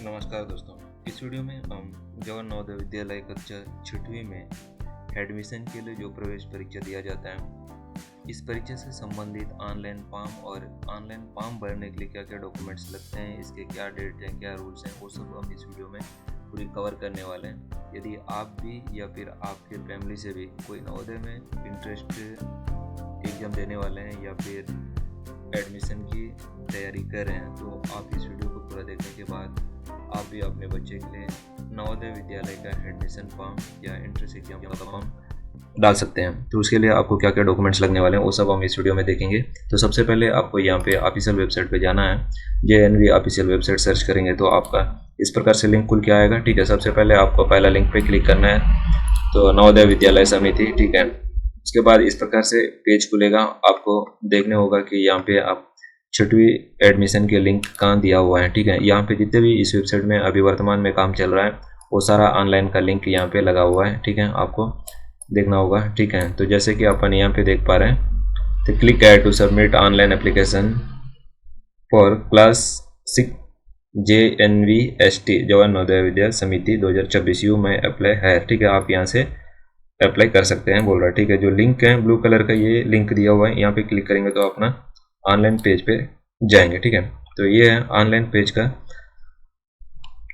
नमस्कार दोस्तों। इस वीडियो में हम जवाहर नवोदय विद्यालय कक्षा 6वीं में एडमिशन के लिए जो प्रवेश परीक्षा दिया जाता है, इस परीक्षा से संबंधित ऑनलाइन फॉर्म और ऑनलाइन फॉर्म भरने के लिए क्या क्या डॉक्यूमेंट्स लगते हैं, इसके क्या डेट हैं, क्या रूल्स हैं, वो सब हम इस वीडियो में पूरी कवर करने वाले हैं। यदि आप भी या फिर आपके फैमिली से भी कोई नवोदय में इंटरेस्ट एग्जाम देने वाले हैं या फिर एडमिशन की तैयारी कर रहे हैं, तो आप इस वीडियो को पूरा देखने के बाद आप भी अपने बच्चे के लिए नवोदय विद्यालय का एडमिशन फॉर्म या एंट्रेंस एग्जाम का फॉर्म डाल सकते हैं। तो उसके लिए आपको क्या क्या डॉक्यूमेंट्स लगने वाले हैं वो सब हम इस वीडियो में देखेंगे। तो सबसे पहले आपको यहाँ पे ऑफिशियल वेबसाइट पे जाना है। JNV ऑफिशियल वेबसाइट सर्च करेंगे तो आपका इस प्रकार से लिंक खुल के आएगा। ठीक है, सबसे पहले आपको पहला लिंक पे क्लिक करना है, तो नवोदय विद्यालय समिति। ठीक है, उसके बाद इस प्रकार से पेज खुलेगा। आपको देखने होगा कि यहाँ पे आप 6वीं एडमिशन के लिंक कहाँ दिया हुआ है। ठीक है, यहाँ पे जितने भी इस वेबसाइट में अभी वर्तमान में काम चल रहा है वो सारा ऑनलाइन का लिंक यहाँ पे लगा हुआ है। ठीक है, आपको देखना होगा। ठीक है, तो जैसे कि अपन यहाँ पे देख पा रहे हैं, तो क्लिक है to submit online application for class 6 JNVST Jawahar Navodaya Vidya Samiti 2024 you में अप्लाई है। ठीक है, आप यहाँ से अप्लाई कर सकते हैं बोल रहा है। ठीक है, जो लिंक है ब्लू कलर का, ये लिंक दिया हुआ है, यहाँ पे क्लिक करेंगे तो अपना ऑनलाइन पेज पे जाएंगे। ठीक है, तो ये है ऑनलाइन पेज का,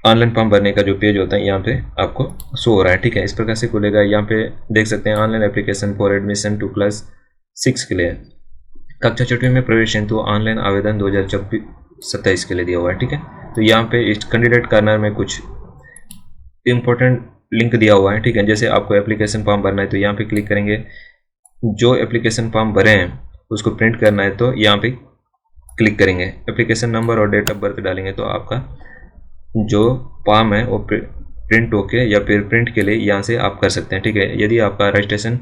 ऑनलाइन फॉर्म भरने का जो पेज होता है, यहाँ पे आपको शो हो रहा है। ठीक है, इस प्रकार से खुलेगा। यहाँ पे देख सकते हैं online application for admission to class 6 के लिए, कक्षा 6वीं में प्रवेश हेतु ऑनलाइन आवेदन 2027 के लिए दिया हुआ है। ठीक है, तो यहाँ पे इस कैंडिडेट कॉर्नर में कुछ इंपॉर्टेंट लिंक दिया हुआ है। ठीक है, जैसे आपको एप्लीकेशन फॉर्म भरना है तो यहाँ पे क्लिक करेंगे। जो एप्लीकेशन फॉर्म भरे हैं उसको प्रिंट करना है तो यहाँ पे क्लिक करेंगे। एप्लीकेशन नंबर और डेट ऑफ बर्थ डालेंगे तो आपका जो फॉर्म है वो प्रिंट होके या फिर प्रिंट के लिए यहाँ से आप कर सकते हैं। ठीक है, यदि आपका रजिस्ट्रेशन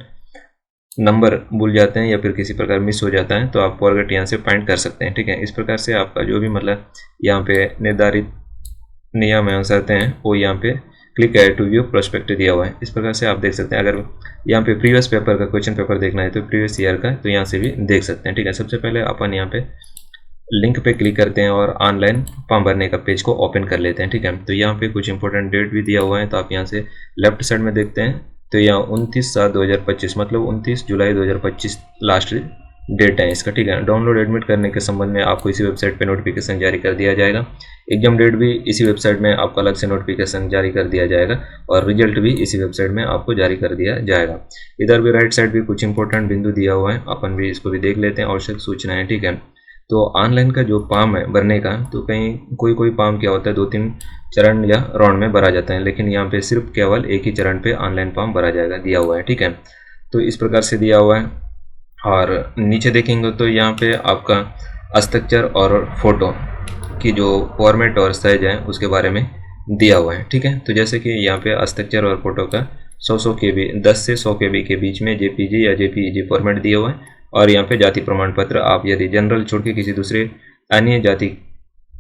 नंबर भूल जाते हैं या फिर किसी प्रकार मिस हो जाता है तो आप फॉरगेट यहाँ से फाइंड कर सकते हैं। ठीक है, इस प्रकार से आपका जो भी मतलब यहाँ पे निर्धारित नियम है, शर्तें हैं, वो यहाँ पे क्लिक है टू व्यू प्रोस्पेक्ट दिया हुआ है। इस प्रकार से आप देख सकते हैं। अगर यहाँ पे प्रीवियस पेपर का क्वेश्चन पेपर देखना है तो प्रीवियस ईयर का तो यहाँ से भी देख सकते हैं। ठीक है, सबसे पहले अपन यहाँ पे लिंक पे क्लिक करते हैं और ऑनलाइन फॉर्म भरने का पेज को ओपन कर लेते हैं। ठीक है, तो यहाँ पे कुछ इंपॉर्टेंट डेट भी दिया हुआ है, तो आप यहाँ से लेफ्ट साइड में देखते हैं तो यहाँ 29/7/2025 मतलब 29 जुलाई 2025 लास्ट डेट है इसका। ठीक है, डाउनलोड एडमिट करने के संबंध में आपको इसी वेबसाइट पे नोटिफिकेशन जारी कर दिया जाएगा। एग्जाम डेट भी इसी वेबसाइट में आपको अलग से नोटिफिकेशन जारी कर दिया जाएगा और रिजल्ट भी इसी वेबसाइट में आपको जारी कर दिया जाएगा। इधर भी राइट साइड भी कुछ इंपॉर्टेंट बिंदु दिया हुआ है, अपन भी इसको भी देख लेते हैं। आवश्यक सूचनाएं। ठीक है, तो ऑनलाइन का जो फॉर्म है भरने का, तो कहीं कोई फॉर्म क्या होता है 2-3 चरण या राउंड में भरा जाता है, लेकिन यहाँ पे सिर्फ केवल एक ही चरण पे ऑनलाइन फॉर्म भरा जाएगा, दिया हुआ है। ठीक है, तो इस प्रकार से दिया हुआ है। और नीचे देखेंगे तो यहाँ पे आपका हस्ताक्षर और फोटो की जो फॉर्मेट और साइज है उसके बारे में दिया हुआ है। ठीक है, तो जैसे कि यहाँ पे हस्ताक्षर और फोटो का 100 KB 10 से 100 KB के बीच में JPG या JPEG फॉर्मेट दिया हुआ है। और यहाँ पे जाति प्रमाण पत्र, आप यदि जनरल छोड़ के किसी दूसरे अन्य जाति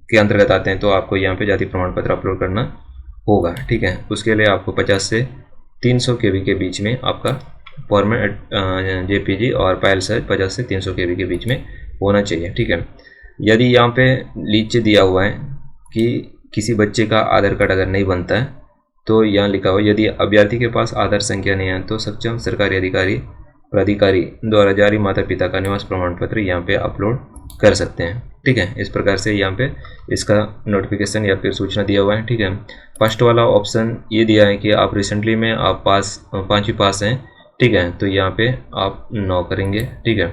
के अंतर्गत आते हैं तो आपको यहाँ पे जाति प्रमाण पत्र अपलोड करना होगा। ठीक है, उसके लिए आपको 50 से 300 KB के बीच में आपका फॉर्मेट JPG और फाइल साइज 50 से 300 KB के बीच में होना चाहिए। ठीक है, यदि यहाँ पे नीचे दिया हुआ है कि किसी बच्चे का आधार कार्ड अगर नहीं बनता है तो यहाँ लिखा हुआ यदि अभ्यर्थी के पास आधार संख्या नहीं है तो सक्षम सरकारी अधिकारी प्राधिकारी द्वारा जारी माता पिता का निवास प्रमाण पत्र यहाँ पे अपलोड कर सकते हैं। ठीक है, इस प्रकार से यहाँ पे इसका नोटिफिकेशन या फिर सूचना दिया हुआ है। ठीक है, फर्स्ट वाला ऑप्शन ये दिया है कि आप रिसेंटली में आप 5वीं पास हैं। ठीक है, तो यहाँ पे आप 9 करेंगे। ठीक है,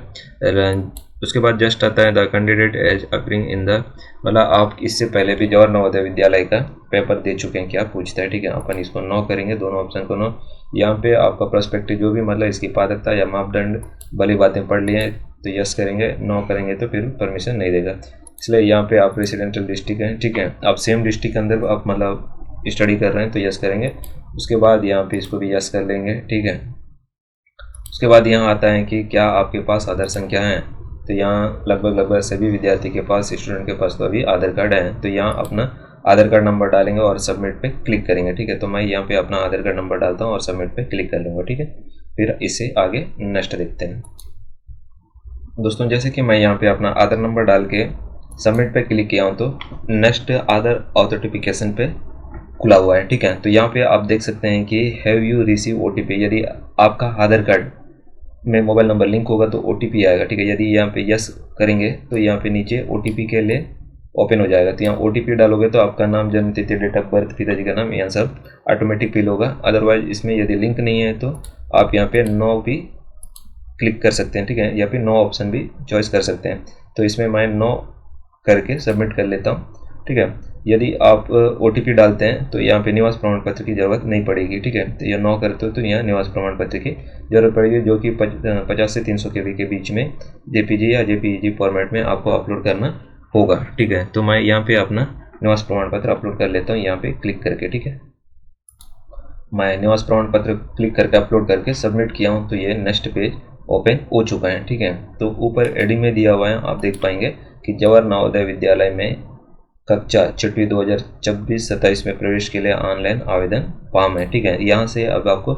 उसके बाद जस्ट आता है the candidate age appearing in the, मतलब आप इससे पहले भी जवाहर नवोदय विद्यालय का पेपर दे चुके हैं क्या पूछता है। ठीक है, अपन इसको 9 करेंगे, दोनों ऑप्शन को 9। यहाँ पे आपका प्रोस्पेक्टिव जो भी मतलब इसकी पात्रता या मापदंड वाली बातें पढ़ ली हैं तो यस करेंगे, 9 करेंगे तो फिर परमिशन नहीं देगा, इसलिए यहाँ पे आप रेसिडेंशियल डिस्ट्रिक्ट हैं। ठीक है, आप सेम डिस्ट्रिक्ट के अंदर आप मतलब स्टडी कर रहे हैं तो यस करेंगे। उसके बाद यहाँ पे इसको भी यस कर लेंगे। ठीक है, उसके बाद यहाँ आता है कि क्या आपके पास आधार संख्या है, तो यहाँ लगभग सभी विद्यार्थी के पास, स्टूडेंट के पास तो अभी आधार कार्ड है, तो यहाँ अपना आधार कार्ड नंबर डालेंगे और सबमिट पे क्लिक करेंगे। ठीक है, तो मैं यहाँ पे अपना आधार कार्ड नंबर डालता हूँ और सबमिट पे क्लिक कर लूँगा। ठीक है, फिर इससे आगे नेक्स्ट देखते हैं। दोस्तों जैसे कि मैं यहाँ पे अपना आधार नंबर डाल के सबमिट पे क्लिक किया हूँ तो नेक्स्ट आधार ऑथेंटिफिकेशन पे खुला हुआ है। ठीक है, तो यहाँ पे आप देख सकते हैं कि हैव यू रिसीव OTP। यदि आपका आधार कार्ड में मोबाइल नंबर लिंक होगा तो OTP आएगा। ठीक है, यदि यहाँ पे यस करेंगे तो यहाँ पे नीचे OTP के लिए ओपन हो जाएगा। तो यहाँ OTP डालोगे तो आपका नाम, जन्म तिथि, डेट ऑफ बर्थ, पिताजी का नाम, यहाँ सब ऑटोमेटिक फिल होगा। अदरवाइज इसमें यदि लिंक नहीं है तो आप यहाँ पे नो भी क्लिक कर सकते हैं। ठीक है, या फिर नो ऑप्शन भी चॉइस कर सकते हैं। तो इसमें मैं नो करके सबमिट कर लेता हूँ। ठीक है, यदि आप OTP डालते हैं तो यहाँ पे निवास प्रमाण पत्र की ज़रूरत नहीं पड़ेगी। ठीक है, तो ये नो करते हो तो यहाँ निवास प्रमाण पत्र की ज़रूरत पड़ेगी, जो कि 50 से 300 KB के बीच में JPG या JPEG फॉर्मेट में आपको अपलोड करना होगा। ठीक है, तो मैं यहाँ पे अपना निवास प्रमाण पत्र अपलोड कर लेता हूँ यहाँ पे क्लिक करके। ठीक है, मैं निवास प्रमाण पत्र क्लिक करके अपलोड करके सबमिट किया हूँ तो ये नेक्स्ट पेज ओपन हो चुका है। ठीक है, तो ऊपर एडिंग में दिया हुआ है, आप देख पाएंगे कि जवाहर नवोदय विद्यालय में कक्षा 6वीं 2026-27 में प्रवेश के लिए ऑनलाइन आवेदन फॉर्म है। ठीक है, यहाँ से अब आपको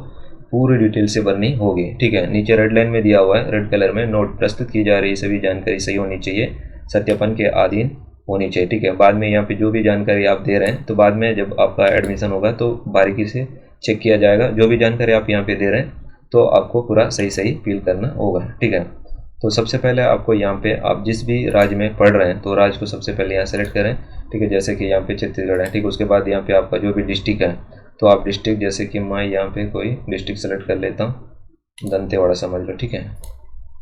पूरी डिटेल से भरनी होगी। ठीक है, नीचे रेड लाइन में दिया हुआ है रेड कलर में, नोट प्रस्तुत की जा रही सभी जानकारी सही होनी चाहिए, सत्यापन के अधीन होनी चाहिए। ठीक है, बाद में यहाँ पे जो भी जानकारी आप दे रहे हैं तो बाद में जब आपका एडमिशन होगा तो बारीकी से चेक किया जाएगा। जो भी जानकारी आप यहाँ पे दे रहे हैं तो आपको पूरा सही सही फिल करना होगा। ठीक है, तो सबसे पहले आपको यहाँ पे आप जिस भी राज्य में पढ़ रहे हैं तो राज्य को सबसे पहले यहाँ सेलेक्ट करें। ठीक है, जैसे कि यहाँ पे छत्तीसगढ़ है। ठीक है, उसके बाद यहाँ पे आपका जो भी डिस्ट्रिक्ट है तो आप डिस्ट्रिक्ट, जैसे कि मैं यहाँ पे कोई डिस्ट्रिक्ट सेलेक्ट कर लेता हूँ, दंतेवाड़ा समझ लो। ठीक है,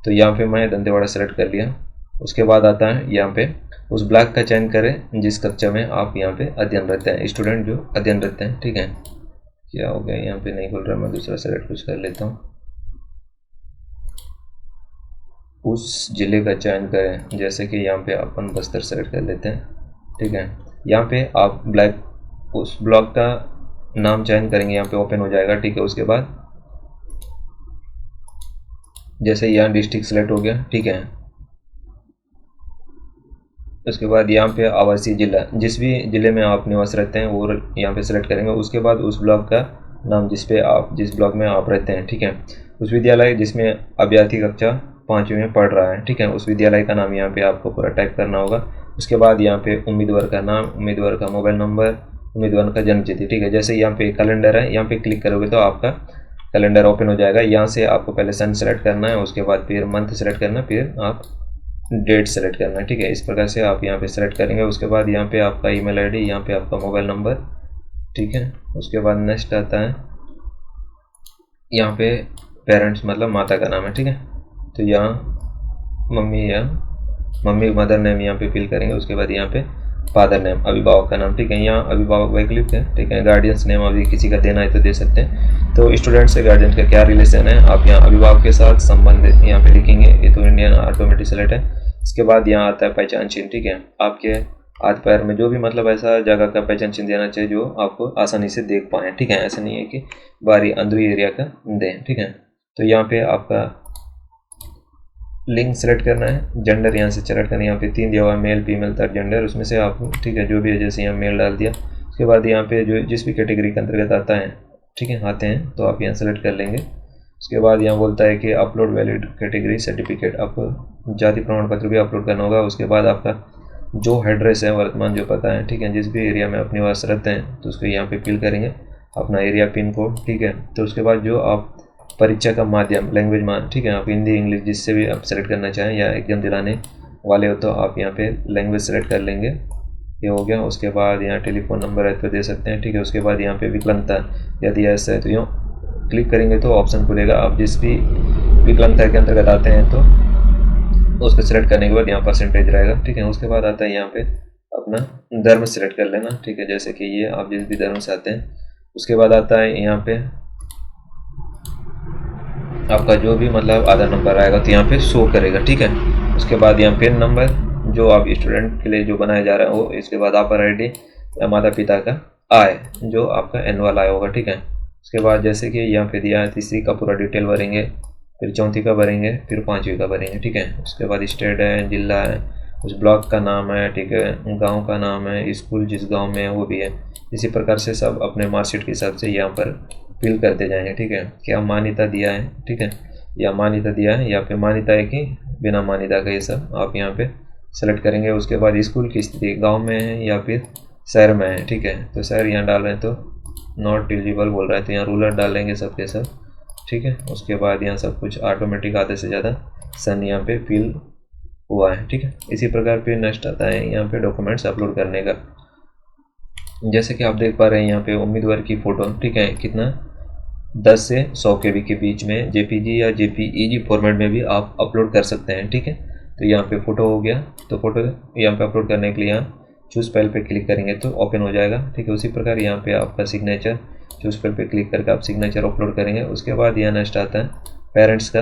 तो यहाँ पे मैं दंतेवाड़ा सेलेक्ट कर लिया। उसके बाद आता है यहाँ पे उस ब्लॉक का चयन करें जिस कक्षा में आप यहाँ पे अध्ययनरत हैं, स्टूडेंट जो अध्ययनरत हैं। ठीक है, क्या हो गया यहाँ पे नहीं खुल रहा, मैं दूसरा सेलेक्ट कुछ कर लेता हूँ। उस जिले का चयन करें, जैसे कि यहाँ पे अपन बस्तर सेलेक्ट कर लेते हैं। ठीक है, यहाँ पे आप ब्लॉक उस ब्लॉक का नाम चयन करेंगे, यहाँ पे ओपन हो जाएगा। ठीक है, उसके बाद जैसे यहाँ डिस्ट्रिक्ट सेलेक्ट हो गया। ठीक है, उसके बाद यहाँ पे आवासीय जिला, जिस भी जिले में आप निवास रहते हैं वो यहाँ पे सेलेक्ट करेंगे। उसके बाद उस ब्लॉक का नाम जिस ब्लॉक में आप रहते हैं। ठीक है, उस विद्यालय जिसमें अभ्यर्थी कक्षा 5वीं में पढ़ रहा है। ठीक है, उस विद्यालय का नाम यहाँ पे आपको पूरा टाइप करना होगा। उसके बाद यहाँ पे उम्मीदवार का नाम, उम्मीदवार का मोबाइल नंबर, उम्मीदवार का जन्म तिथि। ठीक है, जैसे यहाँ पे कैलेंडर है, यहाँ पे क्लिक करोगे तो आपका कैलेंडर ओपन हो जाएगा। यहाँ से आपको पहले सन सेलेक्ट करना है, उसके बाद फिर मंथ सेलेक्ट करना है, फिर आप डेट सेलेक्ट करना है। ठीक है, इस प्रकार से आप यहाँ पे सेलेक्ट करेंगे। उसके बाद यहाँ पे आपका ईमेल आईडी, यहाँ पे आपका मोबाइल नंबर। ठीक है, उसके बाद नेक्स्ट आता है यहाँ पे पेरेंट्स मतलब माता का नाम है। ठीक है, तो यहाँ मम्मी मदर नेम यहाँ पे फिल करेंगे। उसके बाद यहाँ पे फादर नेम अभिभावक का नाम। ठीक है, यहाँ अभिभावक वैकल्पिक है। ठीक है, गार्डियंस नेम अभी किसी का देना है तो दे सकते हैं। तो स्टूडेंट से गार्जियन का क्या रिलेशन है आप यहाँ अभिभावक के साथ संबंध यहाँ पे लिखेंगे। ये तो इंडियन ऑटोमेटिक सेलेक्ट है। इसके बाद यहाँ आता है पहचान चिन्ह। ठीक है, आपके हाथ पैर में जो भी मतलब ऐसा जगह का पहचान चिन्ह देना चाहिए जो आपको आसानी से देख पाए। ठीक है, ऐसा नहीं है कि बाहरी अंदरूनी एरिया का दें। ठीक है, तो यहाँ पे आपका लिंग सेलेक्ट करना है, जेंडर यहाँ से सेलेक्ट करना है। यहाँ पे 3 दिया हुआ, मेल फीमेल थर्ड जेंडर, उसमें से आप ठीक है जो भी है, जैसे यहाँ मेल डाल दिया। उसके बाद यहाँ पे जो जिस भी कैटेगरी के अंतर्गत आता है, ठीक है आते हैं, तो आप यहाँ सेलेक्ट कर लेंगे। उसके बाद यहाँ बोलता है कि अपलोड वैलिड कैटेगरी सर्टिफिकेट, आपको जाति प्रमाण पत्र भी अपलोड करना होगा। उसके बाद आपका जो एड्रेस है वर्तमान जो पता है, ठीक है, जिस भी एरिया में अपने निवास रहते हैं तो उसको यहाँ पे फिल करेंगे, अपना एरिया पिन कोड। ठीक है, तो उसके बाद जो आप परीक्षा का माध्यम लैंग्वेज ठीक है, आप हिंदी इंग्लिश जिससे भी आप सेलेक्ट करना चाहें या एग्जाम दिलाने वाले हो तो आप यहाँ पे लैंग्वेज सेलेक्ट कर लेंगे। ये हो गया। उसके बाद यहाँ टेलीफोन नंबर है तो दे सकते हैं। ठीक है, उसके बाद यहाँ पे विकलांगता यदि ऐसा है तो यूँ क्लिक करेंगे तो ऑप्शन खुलेगा। आप जिस भी विकलांगता के अंतर्गत आते हैं तो उसको सेलेक्ट करने के बाद यहाँ परसेंटेज रहेगा। ठीक है, उसके बाद आता है यहाँ पे अपना धर्म सेलेक्ट कर लेना। ठीक है, जैसे कि ये आप जिस भी धर्म से आते हैं। उसके बाद आता है यहाँ पे आपका जो भी मतलब आधार नंबर आएगा तो यहाँ पे शो करेगा। ठीक है, उसके बाद यहाँ पेन नंबर जो आप स्टूडेंट के लिए जो बनाया जा रहा है वो, इसके बाद अपर आईडी या माता पिता का आय जो आपका एनुअल आय होगा। ठीक है, उसके बाद जैसे कि यहाँ पे दिया है तीसरी का पूरा डिटेल भरेंगे, फिर चौथी का भरेंगे, फिर पाँचवीं का भरेंगे। ठीक है, उसके बाद स्टेट है, जिला है, उस ब्लॉक का नाम है, ठीक है, गांव का नाम है, स्कूल जिस गांव में है वो भी है। इसी प्रकार से सब अपने मार्कशीट के हिसाब से यहाँ पर फिल करते जाएंगे। ठीक है, क्या मान्यता दिया है, ठीक है, या मान्यता दिया है या फिर मान्यता है कि बिना मान्यता का, ये सब आप यहाँ पे सेलेक्ट करेंगे। उसके बाद स्कूल की स्थिति गांव में है या फिर शहर में है, ठीक है। तो शहर यहाँ डाल रहे हैं तो नॉट एलिजिबल बोल रहा है, तो यहाँ रूरल डालेंगे सब के सब, ठीक है। उसके बाद यहाँ सब कुछ ऑटोमेटिक आधे से ज़्यादा सन यहाँ पे फिल हुआ है, ठीक है। इसी प्रकार फिर नेक्स्ट आता है यहाँ पे डॉक्यूमेंट्स अपलोड करने का। जैसे कि आप देख पा रहे हैं यहाँ पे उम्मीदवार की फ़ोटो, ठीक है, कितना 10 से 100 KB के बीच में JPG या JPEG फॉर्मेट में भी आप अपलोड कर सकते हैं, ठीक है। तो यहाँ पे फ़ोटो हो गया, तो फ़ोटो यहाँ पे अपलोड करने के लिए यहाँ चूज़ फाइल पे क्लिक करेंगे तो ओपन हो जाएगा, ठीक है। उसी प्रकार यहाँ पे आपका सिग्नेचर, चूज़ फाइल पे क्लिक करके आप सिग्नेचर अपलोड करेंगे। उसके बाद यहाँ नेक्स्ट आता है पेरेंट्स का,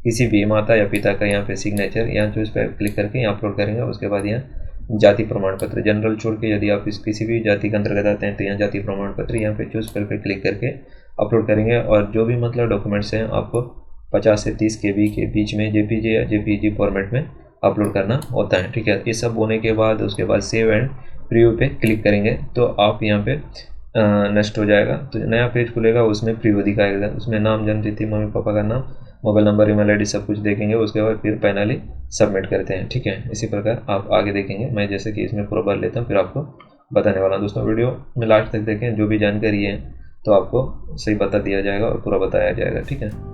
किसी भी माता या पिता का यहाँ पे सिग्नेचर, यहाँ चूज़ पे क्लिक करके यहाँ अपलोड करेंगे। उसके बाद यहाँ जाति प्रमाण पत्र, जनरल छोड़ के यदि आप किसी भी जाति के अंतर्गत आते हैं तो यहाँ जाति प्रमाण पत्र यहाँ पे चूज़ पे क्लिक करके अपलोड करेंगे। और जो भी मतलब डॉक्यूमेंट्स हैं आपको 50 से 30 KB के बीच में JPG या JPEG फॉर्मेट में अपलोड करना होता है, ठीक है। ये सब होने के बाद उसके बाद सेव एंड प्रीव्यू पे क्लिक करेंगे तो आप यहाँ पे नेक्स्ट हो जाएगा, तो नया पेज खुलेगा, उसमें प्रीव्यू दिखाएगा, उसमें नाम, जन्मतिथि, मम्मी पापा का नाम, मोबाइल नंबर, ईमेल आईडी सब कुछ देखेंगे। उसके बाद फिर फाइनली सबमिट करते हैं, ठीक है। इसी प्रकार आप आगे देखेंगे। मैं जैसे कि इसमें पूरा भर लेता हूँ फिर आपको बताने वाला हूँ। दोस्तों वीडियो में लास्ट तक देखें, जो भी जानकारी है तो आपको सही बता दिया जाएगा और पूरा बताया जाएगा, ठीक है।